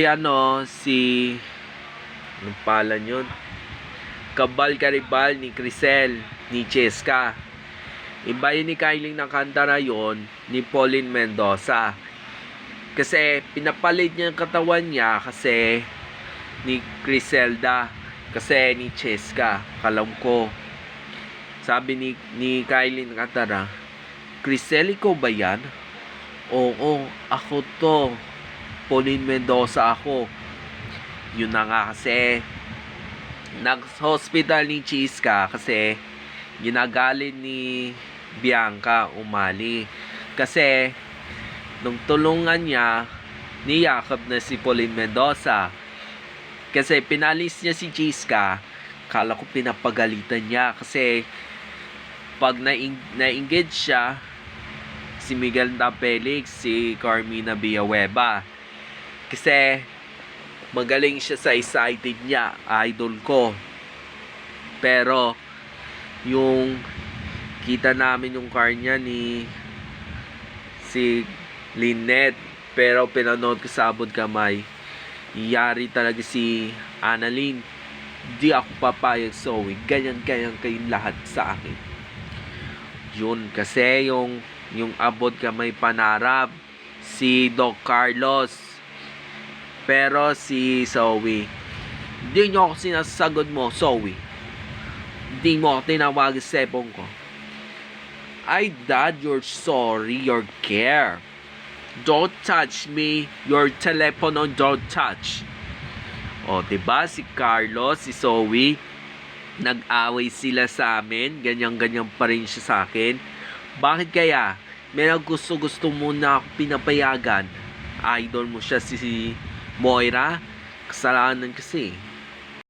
anong palan yun? Kabal Karibal ni Crisel, ni Cheska. Iba yun ni Kylie ng kanta na yun, ni Pauline Mendoza. Kasi pinapalit niya ang katawan niya kasi ni Criselda. Kasi ni Cheska, kalam ko. Sabi ni Kylie ng kanta na, Crisel, ikaw ba yan? Oo, ako to. Pauline Mendoza ako. Yun na nga kasi nag-hospital ni Cheska kasi ginagalin ni Bianca umali. Kasi nung tulungan niya, niyakap na si Pauline Mendoza. Kasi pinalis niya si Cheska, kala ko pinapagalitan niya kasi pag na-engage siya, si Miguel Felix, si Carmina Villanueva. Kasi magaling siya sa excited niya, idol ko. Pero yung kita namin yung car niya ni si Lynette, pero pinanood ko sa abot kamay, yari talaga si Annalyn. Di ako papayag, Zoe. Ganyan kayong lahat sa akin. Yun kasi yung abot kamay panarap si Doc Carlos. Pero si Zoe, hindi nyo ako sinasagot mo, Zoe. Hindi mo ako tinawag sa cellphone ko. Ay, Dad, you're sorry, your care. Don't touch me. Your telephone, don't touch. O, diba? Si Carlos, si Zoe, nag-away sila sa amin. Ganyan-ganyan pa rin siya sa akin. Bakit kaya? May gusto muna ako pinapayagan. Idol mo siya si Moira. Kasalanan kasi.